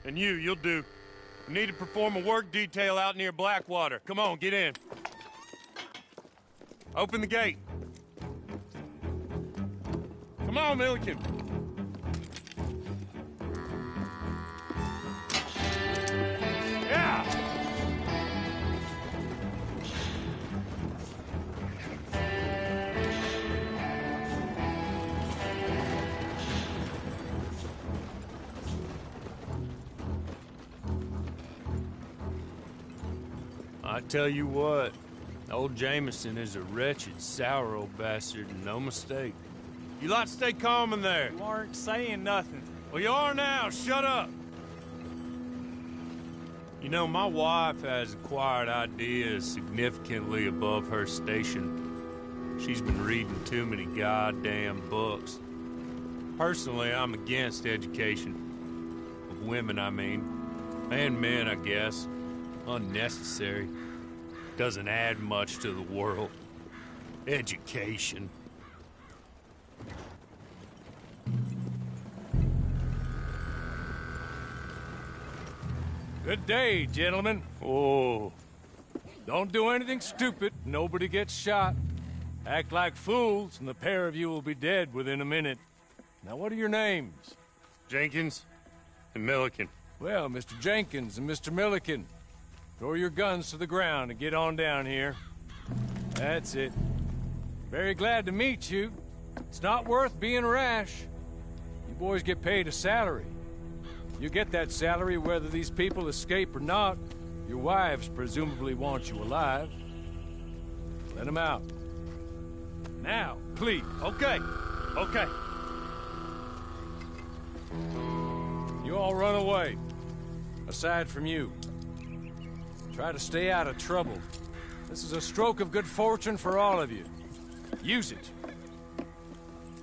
And you'll do. You need to perform a work detail out near Blackwater. Come on, get in. Open the gate. Come on, Milliken. Yeah! I tell you what, old Jameson is a wretched, sour old bastard, and no mistake. You lot stay calm in there. You aren't saying nothing. Well, you are now. Shut up. You know, my wife has acquired ideas significantly above her station. She's been reading too many goddamn books. Personally, I'm against education. Of women, I mean. And men, I guess. Unnecessary. Doesn't add much to the world. Education. Good day, gentlemen. Oh. Don't do anything stupid. Nobody gets shot. Act like fools, and the pair of you will be dead within a minute. Now, what are your names? Jenkins and Milliken. Well, Mr. Jenkins and Mr. Milliken, throw your guns to the ground and get on down here. That's it. Very glad to meet you. It's not worth being rash. You boys get paid a salary. You get that salary whether these people escape or not. Your wives presumably want you alive. Let them out. Now, please. Okay. Okay. You all run away. Aside from you. Try to stay out of trouble. This is a stroke of good fortune for all of you. Use it.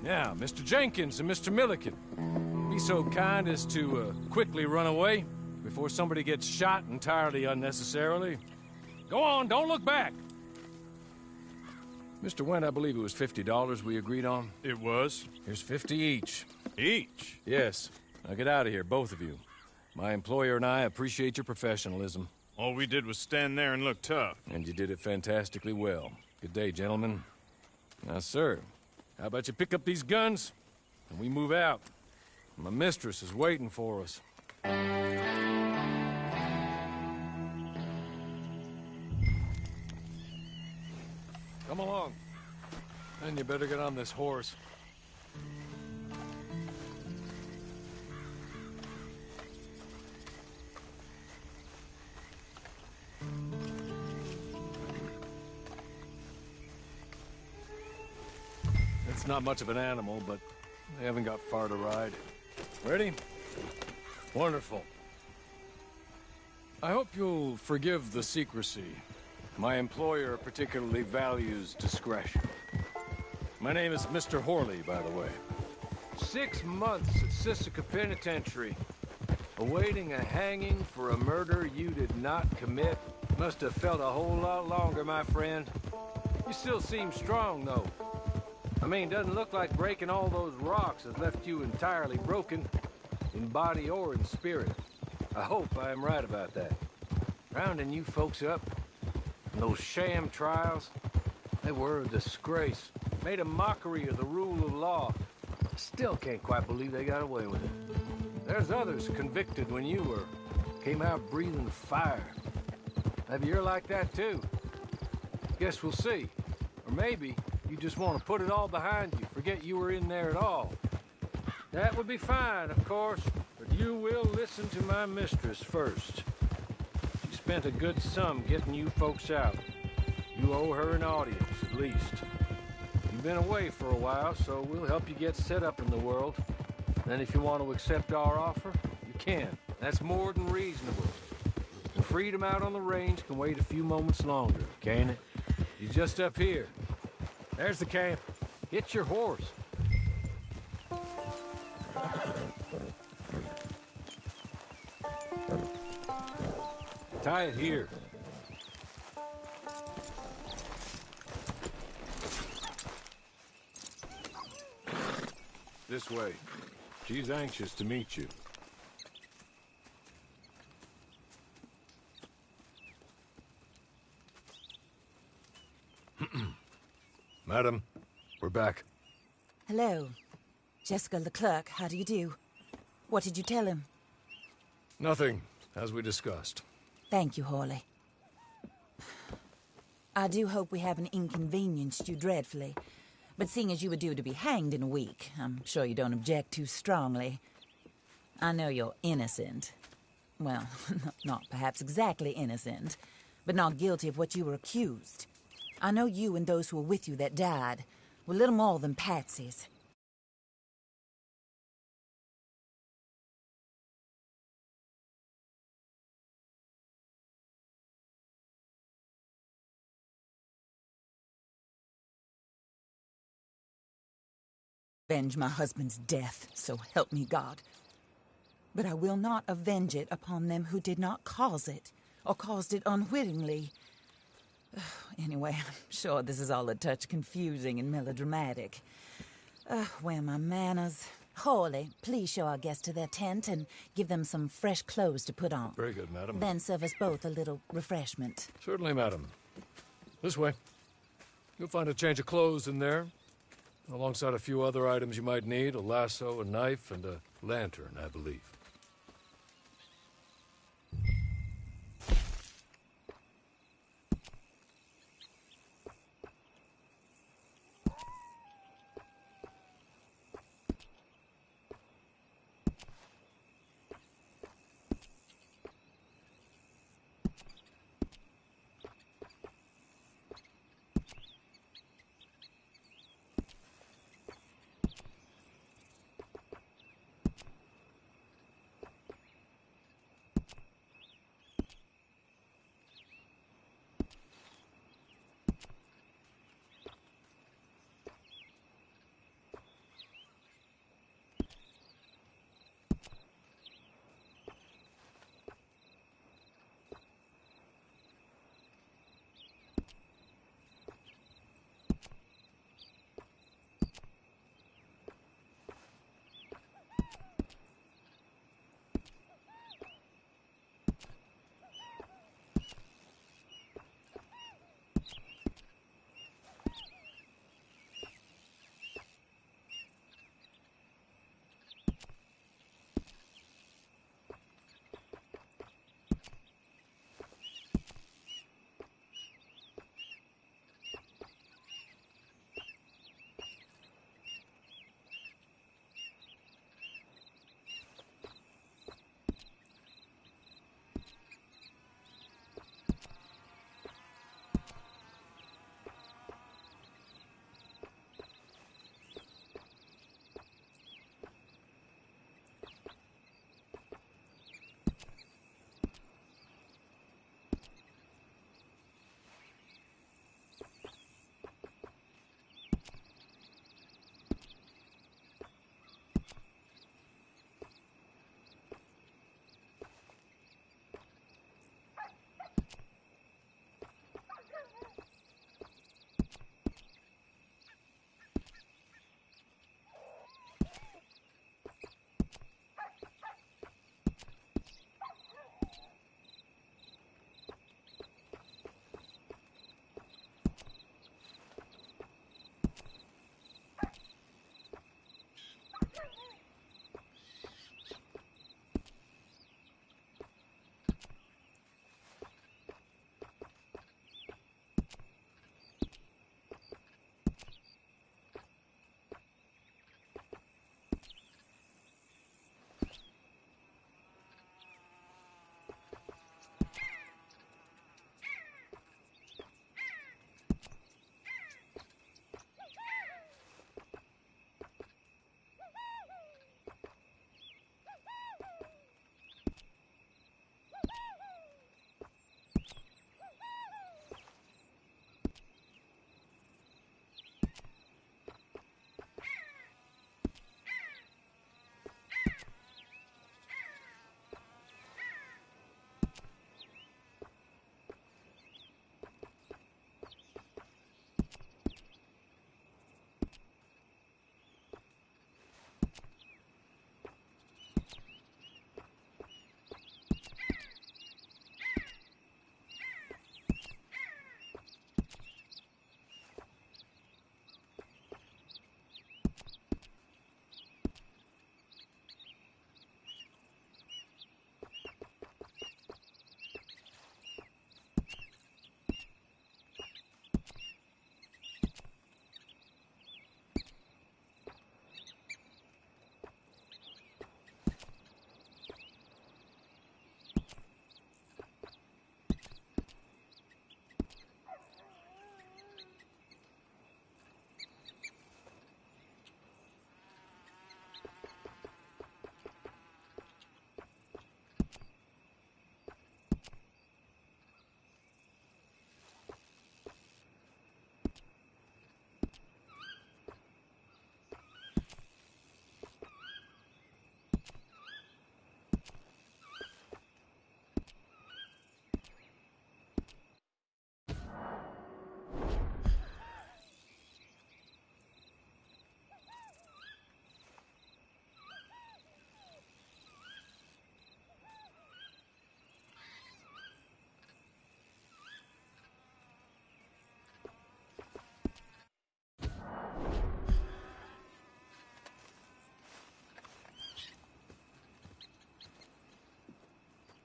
Now, Mr. Jenkins and Mr. Milliken, be so kind as to quickly run away before somebody gets shot entirely unnecessarily. Go on, don't look back. Mr. Wendt, I believe it was $50 we agreed on. It was. Here's 50 each. Each? Yes. Now get out of here, both of you. My employer and I appreciate your professionalism. All we did was stand there and look tough. And you did it fantastically well. Good day, gentlemen. Now, sir, how about you pick up these guns and we move out? My mistress is waiting for us. Come along. And you better get on this horse. It's not much of an animal, but they haven't got far to ride. Ready? Wonderful. I hope you'll forgive the secrecy. My employer particularly values discretion. My name is Mr. Horley, by the way. 6 months at Sisika Penitentiary, awaiting a hanging for a murder you did not commit. Must have felt a whole lot longer, my friend. You still seem strong, though. I mean, doesn't look like breaking all those rocks has left you entirely broken, in body or in spirit. I hope I am right about that. Rounding you folks up, and those sham trials, they were a disgrace. Made a mockery of the rule of law. I still can't quite believe they got away with it. There's others convicted when you were. Came out breathing fire. Maybe you're like that too. Guess we'll see. Or maybe you just want to put it all behind you, forget you were in there at all. That would be fine, of course, but you will listen to my mistress first. She spent a good sum getting you folks out. You owe her an audience, at least. You've been away for a while, so we'll help you get set up in the world. Then if you want to accept our offer, you can. That's more than reasonable. And freedom out on the range can wait a few moments longer, can't it? He's just up here. There's the camp. Hit your horse. Tie it here. This way. She's anxious to meet you. Madam, we're back. Hello. Jessica Leclerc, how do you do? What did you tell him? Nothing, as we discussed. Thank you, Hawley. I do hope we haven't inconvenienced you dreadfully. But seeing as you were due to be hanged in a week, I'm sure you don't object too strongly. I know you're innocent. Well, not perhaps exactly innocent, but not guilty of what you were accused. I know you and those who were with you that died were little more than patsies. Avenge my husband's death, so help me God. But I will not avenge it upon them who did not cause it, or caused it unwittingly. Anyway, I'm sure this is all a touch confusing and melodramatic. Where are my manners? Hawley, please show our guests to their tent and give them some fresh clothes to put on. Very good, madam. Then serve us both a little refreshment. Certainly, madam. This way. You'll find a change of clothes in there, alongside a few other items you might need, a lasso, a knife, and a lantern, I believe.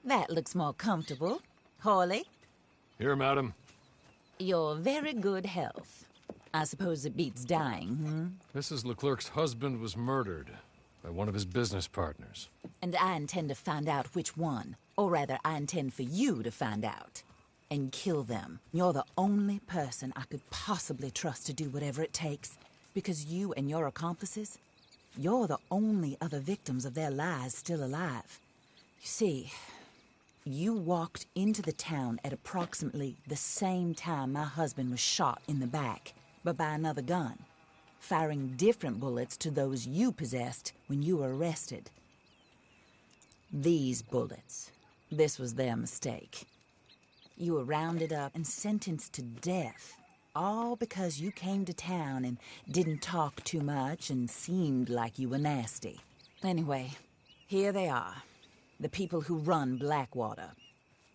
That looks more comfortable. Hawley, Here, madam. your very good health. I suppose it beats dying, Mrs. Leclerc's husband was murdered by one of his business partners. And I intend to find out which one. Or rather, I intend for you to find out. And kill them. You're the only person I could possibly trust to do whatever it takes. Because you and your accomplices, you're the only other victims of their lies still alive. You see, you walked into the town at approximately the same time my husband was shot in the back, but by another gun, firing different bullets to those you possessed when you were arrested. These bullets, this was their mistake. You were rounded up and sentenced to death, all because you came to town and didn't talk too much and seemed like you were nasty. Anyway, here they are, the people who run Blackwater.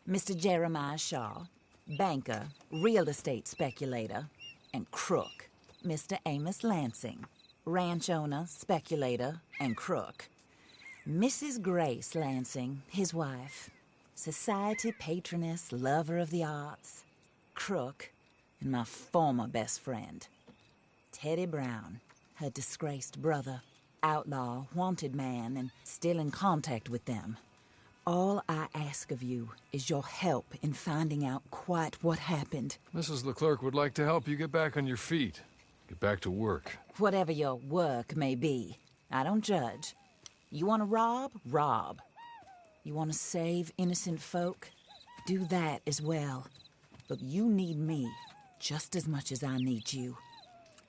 Mr. Jeremiah Shaw, banker, real estate speculator, and crook. Mr. Amos Lansing, ranch owner, speculator, and crook. Mrs. Grace Lansing, his wife, society patroness, lover of the arts, crook, and my former best friend. Teddy Brown, her disgraced brother, outlaw, wanted man, and still in contact with them. All I ask of you is your help in finding out quite what happened. Mrs. Leclerc would like to help you get back on your feet. Get back to work. Whatever your work may be, I don't judge. You want to rob? Rob. You want to save innocent folk? Do that as well. But you need me just as much as I need you.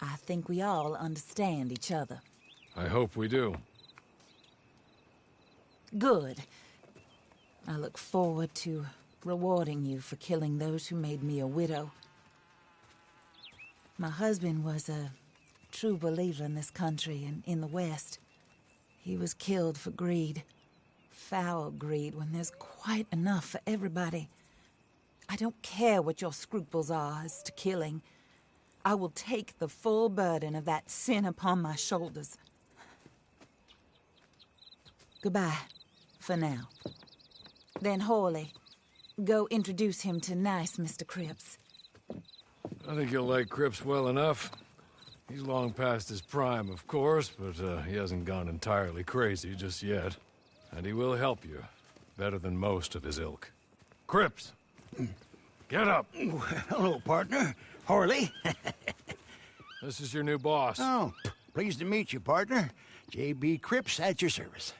I think we all understand each other. I hope we do. Good. I look forward to rewarding you for killing those who made me a widow. My husband was a true believer in this country and in the West. He was killed for greed. Foul greed when there's quite enough for everybody. I don't care what your scruples are as to killing. I will take the full burden of that sin upon my shoulders. Goodbye, for now. Then Hawley, go introduce him to nice Mr. Cripps. I think you'll like Cripps well enough. He's long past his prime, of course, but he hasn't gone entirely crazy just yet. And he will help you, better than most of his ilk. Cripps! Get up! Hello, partner. Hawley. This is your new boss. Oh, pleased to meet you, partner. J.B. Cripps at your service.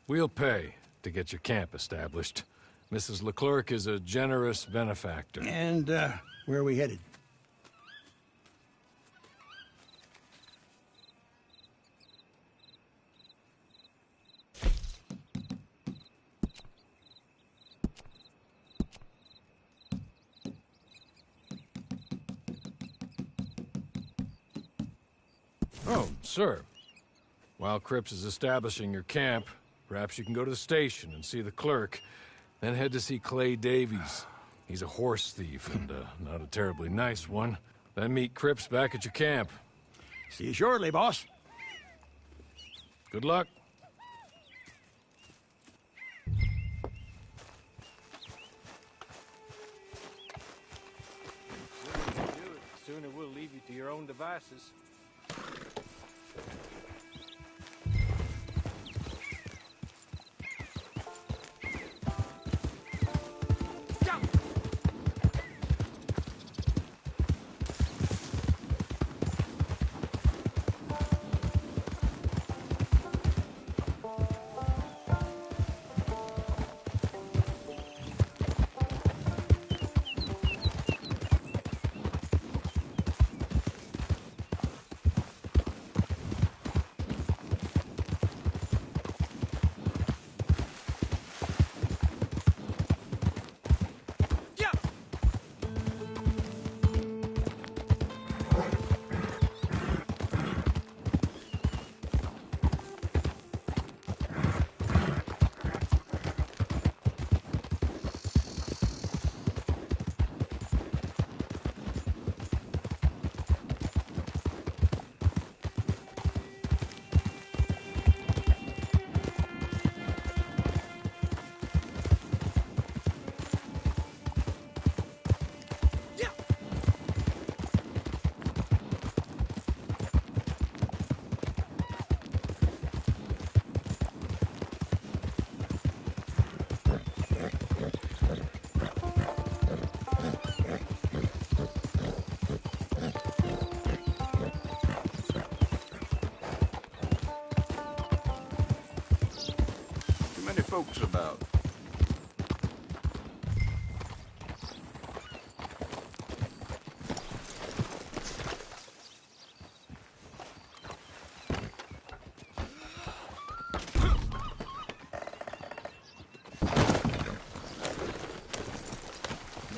We'll pay to get your camp established. Mrs. Leclerc is a generous benefactor. And, where are we headed? Oh, sir. While Cripps is establishing your camp, perhaps you can go to the station and see the clerk, then head to see Clay Davies. He's a horse thief, and not a terribly nice one. Then meet Cripps back at your camp. See you shortly, boss. Good luck. The sooner we'll leave you to your own devices. folks about?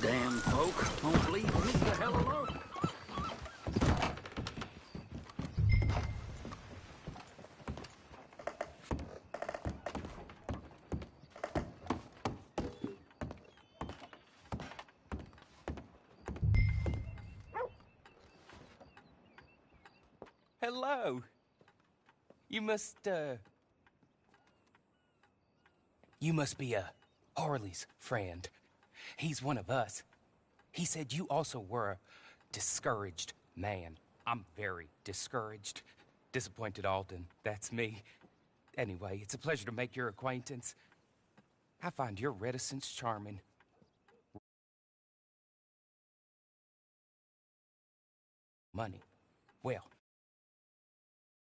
Damn folk won't leave me the hell alone. Hello. You must be Harley's friend. He's one of us. He said you also were a discouraged man. I'm very discouraged. Disappointed Alden, that's me. Anyway, it's a pleasure to make your acquaintance. I find your reticence charming. Money. Well,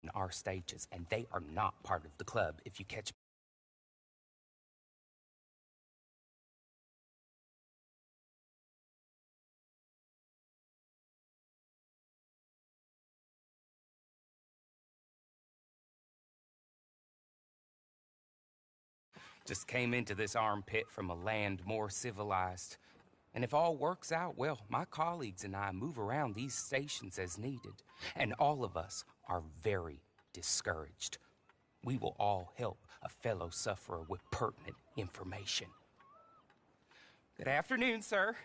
in our stages, and they are not part of the club, if you catch. Just came into this armpit from a land more civilized. And if all works out, well, my colleagues and I move around these stations as needed. And all of us are very discouraged. We will all help a fellow sufferer with pertinent information. Good afternoon, sir.